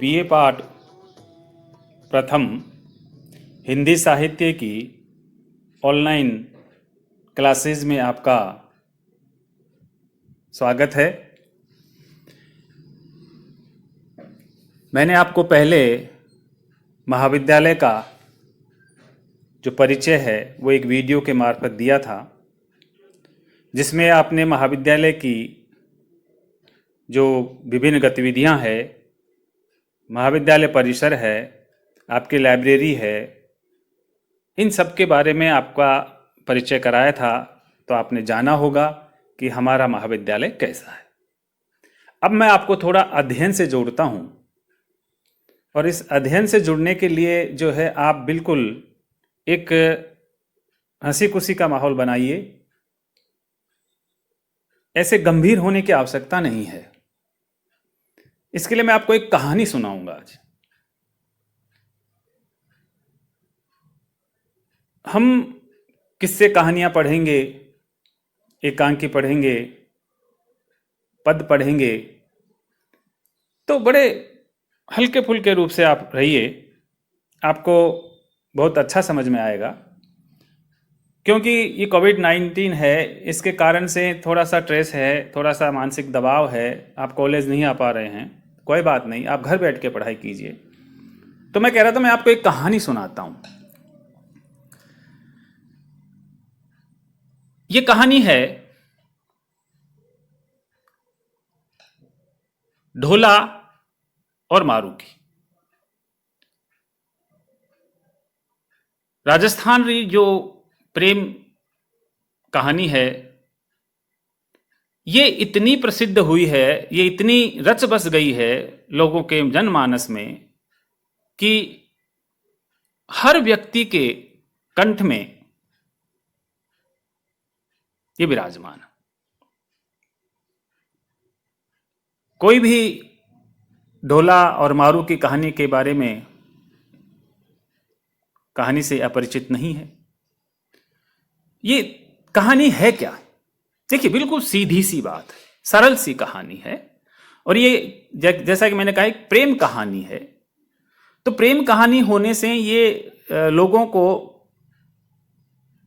BA पाठ प्रथम हिंदी साहित्य की ऑनलाइन क्लासेस में आपका स्वागत है। मैंने आपको पहले महाविद्यालय का जो परिचय है वो एक वीडियो के मार्फत दिया था, जिसमें आपने महाविद्यालय की जो विभिन्न गतिविधियां हैं, महाविद्यालय परिसर है, आपकी लाइब्रेरी है, इन सब के बारे में आपका परिचय कराया था। तो आपने जाना होगा कि हमारा महाविद्यालय कैसा है। अब मैं आपको थोड़ा अध्ययन से जोड़ता हूँ, और इस अध्ययन से जुड़ने के लिए जो है आप बिल्कुल एक हंसी खुशी का माहौल बनाइए। ऐसे गंभीर होने की आवश्यकता नहीं है। इसके लिए मैं आपको एक कहानी सुनाऊंगा आज। हम किस्से कहानियां पढ़ेंगे, एकांकी पढ़ेंगे, पद पढ़ेंगे, तो बड़े हल्के फुल्के रूप से आप रहिए, आपको बहुत अच्छा समझ में आएगा। क्योंकि ये कोविड-19 है, इसके कारण से थोड़ा सा स्ट्रेस है, थोड़ा सा मानसिक दबाव है। आप कॉलेज नहीं आ पा रहे हैं, कोई बात नहीं, आप घर बैठ के पढ़ाई कीजिए। तो मैं कह रहा था मैं आपको एक कहानी सुनाता हूं। ये कहानी है ढोला और मारू की। राजस्थान की जो प्रेम कहानी है, ये इतनी प्रसिद्ध हुई है, ये इतनी रच बस गई है लोगों के जनमानस में कि हर व्यक्ति के कंठ में ये विराजमान। कोई भी ढोला और मारू की कहानी के बारे में कहानी से अपरिचित नहीं है। ये कहानी है क्या? देखिए, बिल्कुल सीधी सी बात है, सरल सी कहानी है। और ये जैसा कि मैंने कहा, एक प्रेम कहानी है। तो प्रेम कहानी होने से ये लोगों को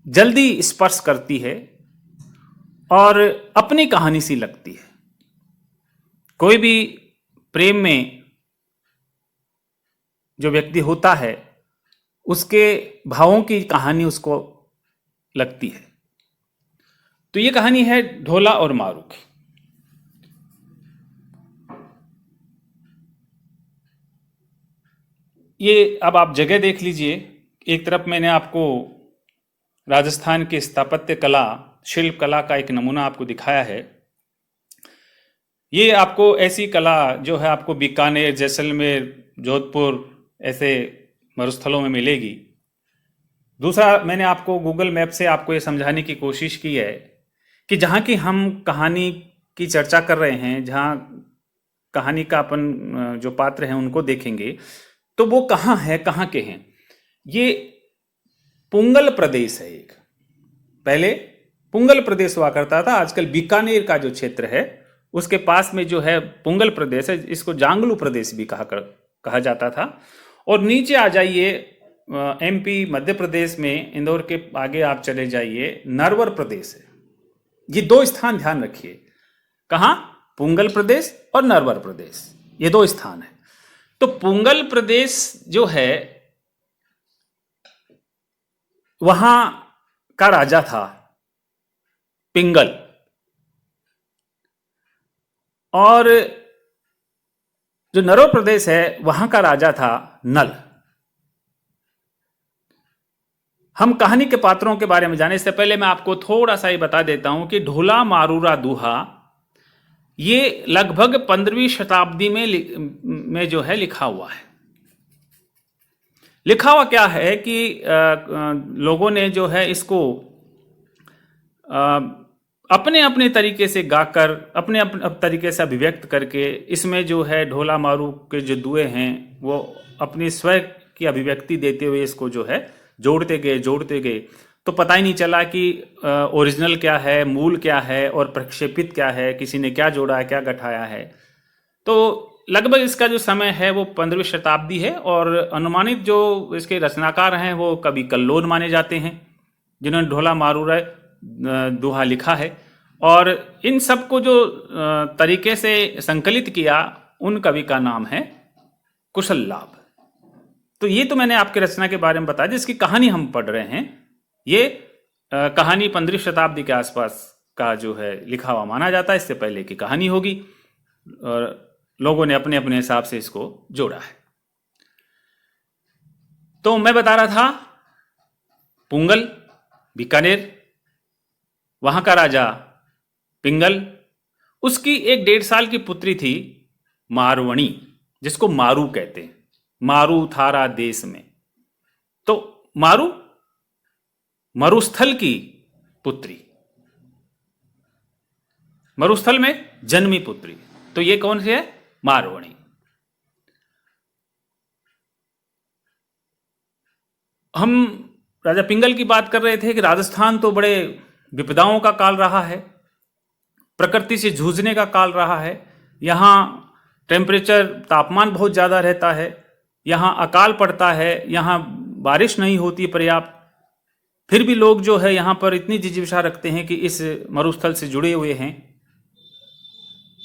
जल्दी स्पर्श करती है और अपनी कहानी सी लगती है। कोई भी प्रेम में जो व्यक्ति होता है, उसके भावों की कहानी उसको लगती है। तो ये कहानी है ढोला और मारू की। ये अब आप जगह देख लीजिए। एक तरफ मैंने आपको राजस्थान की स्थापत्य कला, शिल्प कला का एक नमूना आपको दिखाया है। ये आपको ऐसी कला जो है आपको बीकानेर, जैसलमेर, जोधपुर ऐसे मरुस्थलों में मिलेगी। दूसरा, मैंने आपको गूगल मैप से आपको ये समझाने की कोशिश की है कि जहाँ की हम कहानी की चर्चा कर रहे हैं, जहाँ कहानी का अपन जो पात्र हैं उनको देखेंगे, तो वो कहाँ है, कहाँ के हैं। ये पुंगल प्रदेश है। एक पहले पुंगल प्रदेश हुआ करता था, आजकल बीकानेर का जो क्षेत्र है उसके पास में जो है पुंगल प्रदेश है। इसको जांगलू प्रदेश भी कहा जाता था। और नीचे आ जाइए, एमपी मध्य प्रदेश में इंदौर के आगे आप चले जाइए, नरवर प्रदेश है। ये दो स्थान ध्यान रखिए, कहाँ? पुंगल प्रदेश और नरवर प्रदेश, ये दो स्थान है। तो पुंगल प्रदेश जो है, वहां का राजा था पिंगल, और जो नरवर प्रदेश है वहां का राजा था नल। हम कहानी के पात्रों के बारे में जाने से पहले मैं आपको थोड़ा सा ये बता देता हूं कि ढोला मारूरा दूहा ये लगभग 15वीं शताब्दी में जो है लिखा हुआ है। लिखा हुआ क्या है कि लोगों ने जो है इसको अपने अपने तरीके से गाकर, अपने अपने तरीके से अभिव्यक्त करके, इसमें जो है ढोला मारू के जो दुए हैं वो अपनी स्वयं की अभिव्यक्ति देते हुए इसको जो है जोड़ते गए। तो पता ही नहीं चला कि ओरिजिनल क्या है, मूल क्या है और प्रक्षेपित क्या है, किसी ने क्या जोड़ा है, क्या गठाया है। तो लगभग इसका जो समय है वो 15वीं शताब्दी है, और अनुमानित जो इसके रचनाकार हैं वो कवि कल्लोल माने जाते हैं, जिन्होंने ढोला मारूरा दोहा लिखा है। और इन सब को जो तरीके से संकलित किया, उन कवि का नाम है कुशल लाभ। तो ये तो मैंने आपके रचना के बारे में बताया, जिसकी कहानी हम पढ़ रहे हैं। ये कहानी 15वीं शताब्दी के आसपास का जो है लिखा हुआ माना जाता है, इससे पहले की कहानी होगी, और लोगों ने अपने अपने हिसाब से इसको जोड़ा है। तो मैं बता रहा था पुंगल, बीकानेर, वहां का राजा पिंगल, उसकी एक 1.5 साल की पुत्री थी मारवणी, जिसको मारू कहते हैं। मारू थारा देश में, तो मारू मरुस्थल की पुत्री, मरुस्थल में जन्मी पुत्री। तो ये कौन सी है? मारवणी। हम राजा पिंगल की बात कर रहे थे कि राजस्थान तो बड़े विपदाओं का काल रहा है, प्रकृति से जूझने का काल रहा है। यहाँ टेम्परेचर, तापमान बहुत ज़्यादा रहता है, यहाँ अकाल पड़ता है, यहाँ बारिश नहीं होती पर्याप्त। फिर भी लोग जो है यहाँ पर इतनी जिज्ञासा रखते हैं कि इस मरुस्थल से जुड़े हुए हैं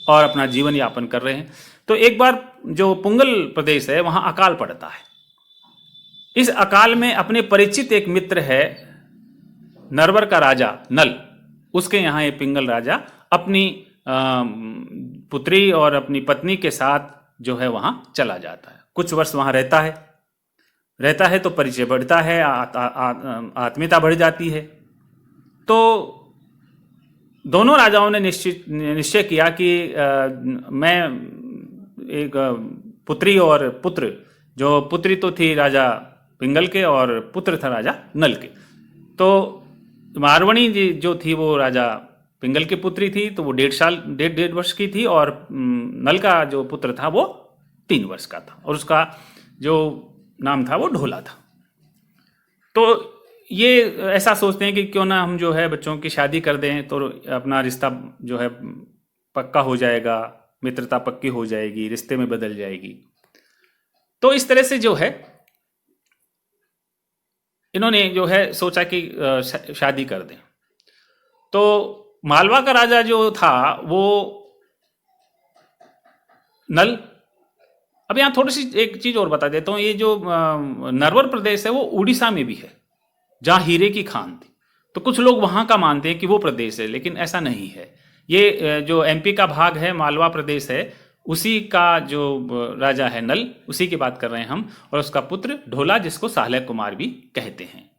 और अपना जीवन यापन कर रहे हैं। तो एक बार जो पुंगल प्रदेश है वहाँ अकाल पड़ता है। इस अकाल में अपने परिचित एक मित्र है, नरवर का राजा नल, उसके यहाँ ये पिंगल राजा अपनी पुत्री और अपनी पत्नी के साथ जो है वहाँ चला जाता है। कुछ वर्ष वहाँ रहता है तो परिचय बढ़ता है, आत्मीयता बढ़ जाती है। तो दोनों राजाओं ने निश्चय किया कि मैं एक पुत्री और पुत्र, जो पुत्री तो थी राजा पिंगल के और पुत्र था राजा नल के। तो मारवणी जी जो थी वो राजा पिंगल की पुत्री थी, तो वो 1.5 वर्ष की थी, और नल का जो पुत्र था वो 3 वर्ष का था, और उसका जो नाम था वो ढोला था। तो ये ऐसा सोचते हैं कि क्यों ना हम जो है बच्चों की शादी कर दें, तो अपना रिश्ता जो है पक्का हो जाएगा, मित्रता पक्की हो जाएगी, रिश्ते में बदल जाएगी। तो इस तरह से जो है इन्होंने जो है सोचा कि शादी कर दें। तो मालवा का राजा जो था वो नल। अब यहाँ थोड़ी सी एक चीज और बता देता हूँ, ये जो नरवर प्रदेश है वो उड़ीसा में भी है, जहाँ हीरे की खान थी। तो कुछ लोग वहाँ का मानते हैं कि वो प्रदेश है, लेकिन ऐसा नहीं है। ये जो एमपी का भाग है, मालवा प्रदेश है, उसी का जो राजा है नल, उसी की बात कर रहे हैं हम, और उसका पुत्र ढोला, जिसको सालय कुमार भी कहते हैं।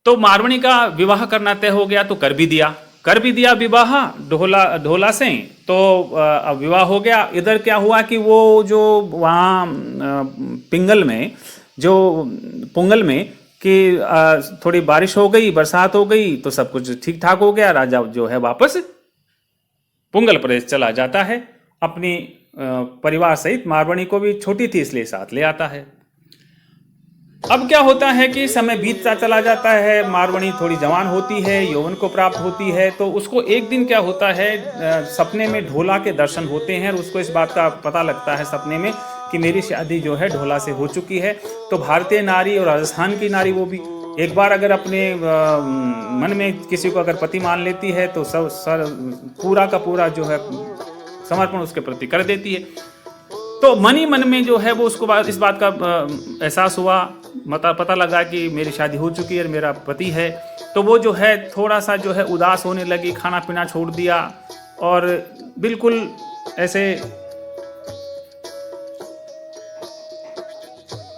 तो मारवणी का विवाह करना तय हो गया, तो कर भी दिया विवाह ढोला से। तो अब विवाह हो गया। इधर क्या हुआ कि वो जो वहाँ पिंगल में, जो पुंगल में कि थोड़ी बारिश हो गई, बरसात हो गई, तो सब कुछ ठीक ठाक हो गया। राजा जो है वापस पुंगल प्रदेश चला जाता है, अपनी परिवार सहित। मारवणी को भी छोटी थी इसलिए साथ ले आता है। अब क्या होता है कि समय बीतता चला जाता है, मारवणी थोड़ी जवान होती है, यौवन को प्राप्त होती है। तो उसको एक दिन क्या होता है, सपने में ढोला के दर्शन होते हैं, और उसको इस बात का पता लगता है सपने में कि मेरी शादी जो है ढोला से हो चुकी है। तो भारतीय नारी और राजस्थान की नारी, वो भी एक बार अगर अपने मन में किसी को अगर पति मान लेती है, तो सब पूरा का पूरा जो है समर्पण उसके प्रति कर देती है। तो मन ही मन में जो है वो उसको इस बात का एहसास हुआ, पता लगा कि मेरी शादी हो चुकी है और मेरा पति है। तो वो जो है थोड़ा सा जो है उदास होने लगी, खाना पीना छोड़ दिया, और बिल्कुल ऐसे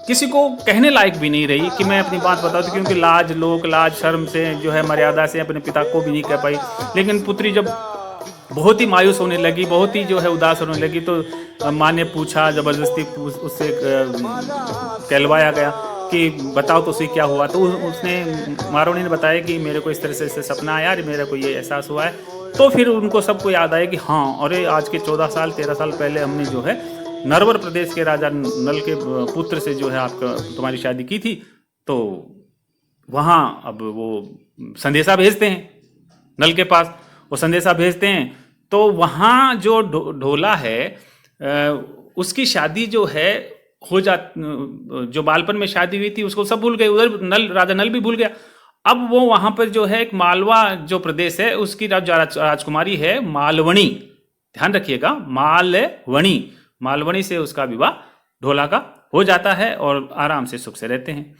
किसी को कहने लायक भी नहीं रही कि मैं अपनी बात बता दूं, क्योंकि लाज शर्म से जो है, मर्यादा से अपने पिता को भी नहीं कह पाई। लेकिन पुत्री जब बहुत ही मायूस होने लगी, बहुत ही जो है उदास होने लगी, तो माँ ने पूछा, जबरदस्ती उससे कहलवाया गया कि बताओ तो सही क्या हुआ। तो उसने, मारवणी ने बताया कि मेरे को इस तरह से सपना आया, मेरे को ये एहसास हुआ है। तो फिर उनको सबको याद आया कि हाँ, अरे आज के 13 साल पहले हमने जो है नरवर प्रदेश के राजा नल के पुत्र से जो है तुम्हारी शादी की थी। तो वहाँ अब वो संदेशा भेजते हैं नल के पास, वो संदेशा भेजते हैं। तो वहाँ जो ढोला है उसकी शादी जो है हो जा जो बालपन में शादी हुई थी उसको सब भूल गए, उधर नल, राजा नल भी भूल गया। अब वो वहां पर जो है एक मालवा जो प्रदेश है उसकी राजकुमारी है मालवणी, ध्यान रखिएगा, मालवणी, मालवणी से उसका विवाह ढोला का हो जाता है और आराम से सुख से रहते हैं।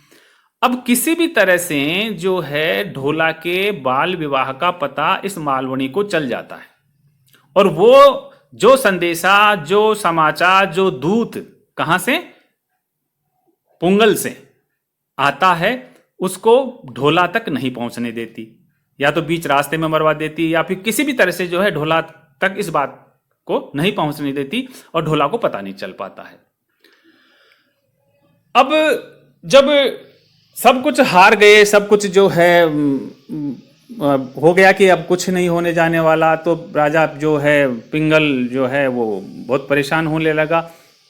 अब किसी भी तरह से जो है ढोला के बाल विवाह का पता इस मालवणी को चल जाता है और वो जो संदेशा, जो समाचार, जो दूत कहां से, पुंगल से आता है उसको ढोला तक नहीं पहुंचने देती, या तो बीच रास्ते में मरवा देती या फिर किसी भी तरह से जो है ढोला तक इस बात को नहीं पहुंचने देती और ढोला को पता नहीं चल पाता है। अब जब सब कुछ हार गए, सब कुछ जो है हो गया कि अब कुछ नहीं होने जाने वाला, तो राजा जो है पिंगल जो है वो बहुत परेशान होने लगा।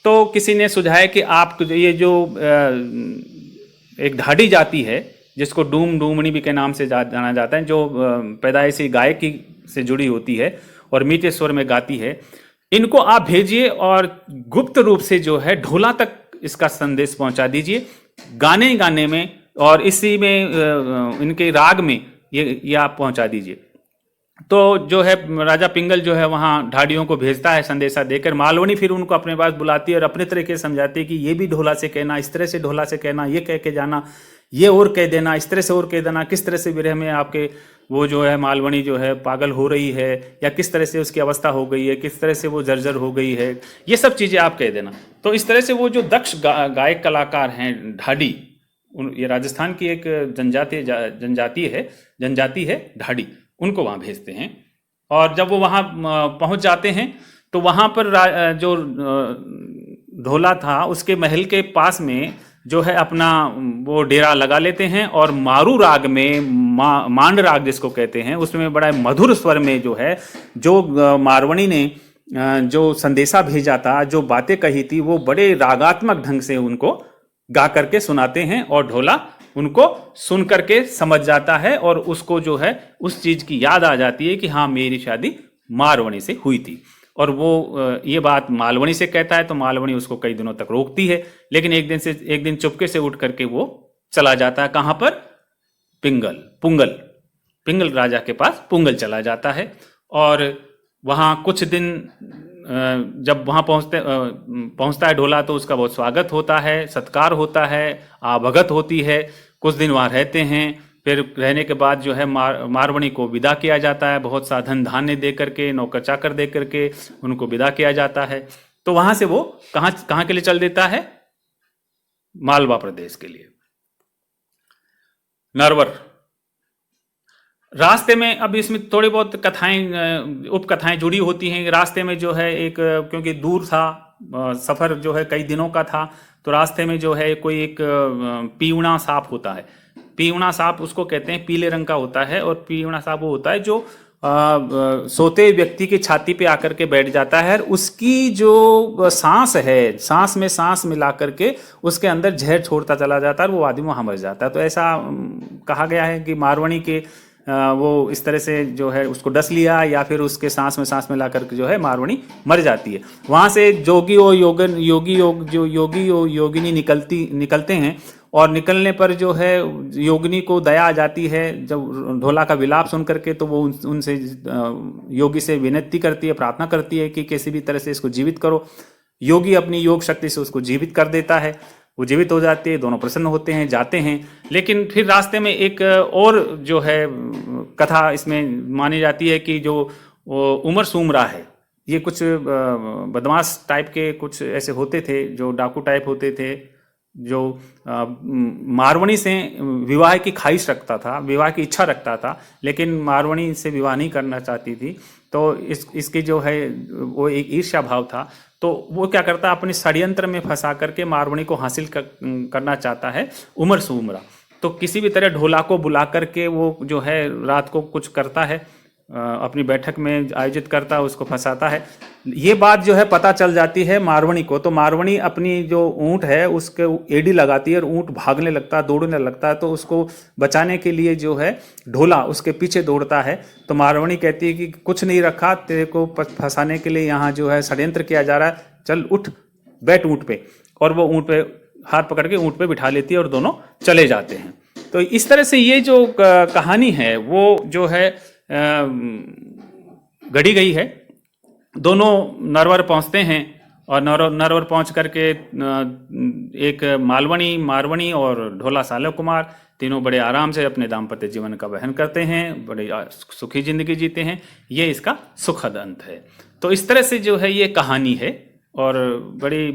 तो किसी ने सुझाया कि आप ये जो एक ढाडी जाति है जिसको डूम डूमणी भी के नाम से जाना जाता है, जो पैदाइशी गायकी से जुड़ी होती है और मीठे स्वर में गाती है, इनको आप भेजिए और गुप्त रूप से जो है ढोला तक इसका संदेश पहुंचा दीजिए, गाने गाने में और इसी में इनके राग में ये आप पहुंचा दीजिए। तो जो है राजा पिंगल जो है वहाँ ढाडियों को भेजता है संदेशा देकर। मालवणी फिर उनको अपने पास बुलाती है और अपने तरीके से समझाती है कि ये भी ढोला से कहना, इस तरह से ढोला से कहना, ये कह के जाना, ये और कह देना, इस तरह से और कह देना, किस तरह से विरह में आपके वो जो है मालवणी जो है पागल हो रही है या किस तरह से उसकी अवस्था हो गई है, किस तरह से वो जर्जर हो गई है, ये सब चीज़ें आप कह देना। तो इस तरह से वो जो दक्ष गायक कलाकार हैं ढाडी, ये राजस्थान की एक जनजाति है ढाडी, उनको वहाँ भेजते हैं। और जब वो वहाँ पहुँच जाते हैं तो वहाँ पर जो ढोला था उसके महल के पास में जो है अपना वो डेरा लगा लेते हैं और मारू राग में, मांड राग जिसको कहते हैं, उसमें बड़ा मधुर स्वर में जो है, जो मारवणी ने जो संदेशा भेजा था, जो बातें कही थी, वो बड़े रागात्मक ढंग से उनको गा करके सुनाते हैं और ढोला उनको सुन करके समझ जाता है और उसको जो है उस चीज की याद आ जाती है कि हाँ मेरी शादी मारवणी से हुई थी। और वो ये बात मालवणी से कहता है तो मालवणी उसको कई दिनों तक रोकती है, लेकिन एक दिन चुपके से उठ करके वो चला जाता है। कहाँ पर? पिंगल राजा के पास पुंगल चला जाता है। और वहाँ कुछ दिन जब वहाँ पहुँचता है ढोला तो उसका बहुत स्वागत होता है, सत्कार होता है, आवभगत होती है। कुछ दिन वहाँ रहते हैं, फिर रहने के बाद जो है मारवणी को विदा किया जाता है, बहुत सा धन धान्य दे करके, नौकर चाकर दे करके उनको विदा किया जाता है। तो वहाँ से वो कहाँ के लिए चल देता है? मालवा प्रदेश के लिए, नरवर। रास्ते में अब इसमें थोड़ी बहुत कथाएं, उपकथाएं जुड़ी होती हैं। रास्ते में जो है एक, क्योंकि दूर था, सफ़र जो है कई दिनों का था, तो रास्ते में जो है कोई एक पीवड़ा सांप होता है। पीवड़ा सांप उसको कहते हैं, पीले रंग का होता है। और पीवड़ा सांप वो होता है जो सोते व्यक्ति की छाती पे आकर के बैठ जाता है और उसकी जो सांस है, सांस में सांस मिला करके उसके अंदर जहर छोड़ता चला जाता है और वो आदमी वहाँ मर जाता है। तो ऐसा कहा गया है कि मारवणी के वो इस तरह से जो है उसको डस लिया या फिर उसके सांस में सांस मिला करके जो है मारवणी मर जाती है। वहाँ से जोगी और योगिनी निकलते हैं और निकलने पर जो है योगिनी को दया आ जाती है जब ढोला का विलाप सुन करके, तो वो उनसे योगी से विनती करती है, प्रार्थना करती है कि किसी भी तरह से इसको जीवित करो। योगी अपनी योग शक्ति से उसको जीवित कर देता है, वो जीवित हो जाती है, दोनों प्रसन्न होते हैं, जाते हैं। लेकिन फिर रास्ते में एक और जो है कथा इसमें मानी जाती है कि जो उमर सुमरा है, ये कुछ बदमाश टाइप के कुछ ऐसे होते थे, जो डाकू टाइप होते थे, जो मारवणी से विवाह की ख्वाहिश रखता था, विवाह की इच्छा रखता था, लेकिन मारवणी से विवाह नहीं करना चाहती थी। तो इसकी जो है वो एक ईर्ष्या भाव था। तो वो क्या करता है, अपने षड्यंत्र में फंसा करके मारवणी को हासिल करना चाहता है उमर सुमरा। तो किसी भी तरह ढोला को बुला करके वो जो है रात को कुछ करता है, अपनी बैठक में आयोजित करता है, उसको फंसाता है। ये बात जो है पता चल जाती है मारवणी को। तो मारवणी अपनी जो ऊँट है उसके एड़ी लगाती है और ऊँट भागने लगता है, दौड़ने लगता है। तो उसको बचाने के लिए जो है ढोला उसके पीछे दौड़ता है। तो मारवणी कहती है कि कुछ नहीं रखा, तेरे को फंसाने के लिए यहाँ जो है षड्यंत्र किया जा रहा है, चल उठ बैठ ऊँट पे, और वो ऊँट पे हाथ पकड़ के ऊँट पे बिठा लेती है और दोनों चले जाते हैं। तो इस तरह से ये जो कहानी है वो जो है गढ़ी गई है। दोनों नरवर पहुंचते हैं और नरवर पहुंच करके एक मारवणी और ढोला साले कुमार तीनों बड़े आराम से अपने दाम्पत्य जीवन का वहन करते हैं, बड़े सुखी जिंदगी जीते हैं। ये इसका सुखद अंत है। तो इस तरह से जो है ये कहानी है और बड़ी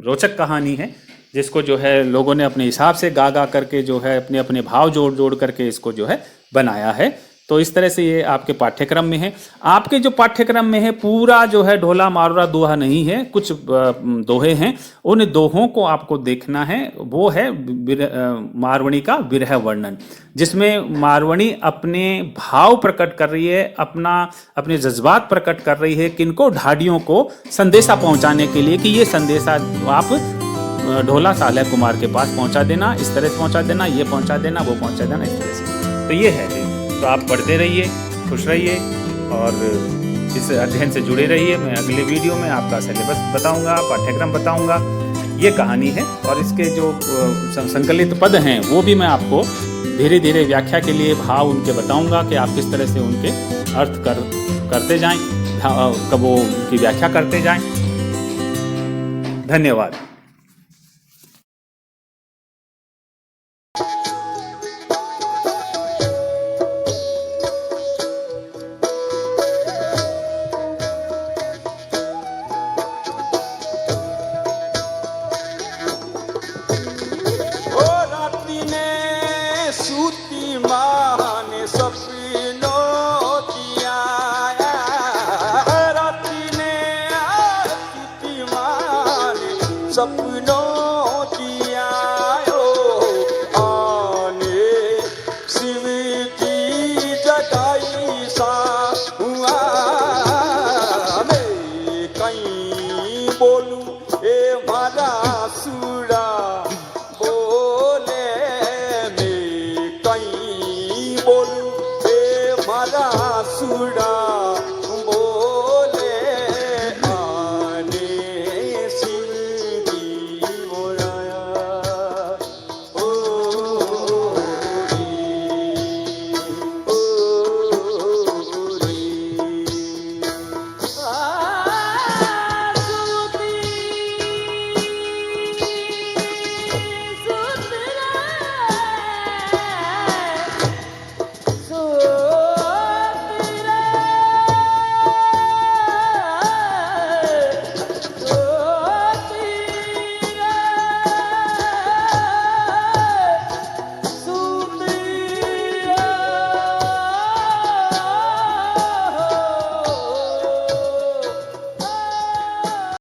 रोचक कहानी है, जिसको जो है लोगों ने अपने हिसाब से गा गा करके जो है अपने अपने भाव जोड़ जोड़ करके इसको जो है बनाया है। तो इस तरह से ये आपके पाठ्यक्रम में है। आपके जो पाठ्यक्रम में है पूरा जो है ढोला मारुरा दोहा नहीं है, कुछ दोहे हैं। उन दोहों को आपको देखना है। वो है मारवणी का विरह वर्णन, जिसमें मारवणी अपने भाव प्रकट कर रही है, अपने जज्बात प्रकट कर रही है, किनको ढाडियों को संदेशा पहुंचाने के लिए कि ये संदेशा आप ढोला साले कुमार के पास पहुंचा देना, इस तरह से पहुंचा देना, ये पहुंचा देना, वो पहुंचा देना, इस तरह से। तो ये है। तो आप पढ़ते रहिए, खुश रहिए और इस अध्ययन से जुड़े रहिए। मैं अगले वीडियो में आपका सिलेबस बताऊंगा, पाठ्यक्रम बताऊंगा। ये कहानी है और इसके जो संकलित पद हैं वो भी मैं आपको धीरे धीरे व्याख्या के लिए भाव उनके बताऊंगा कि आप किस तरह से उनके अर्थ करते जाएं, कब वो उनकी व्याख्या करते जाएं। धन्यवाद। बोलू ए मारा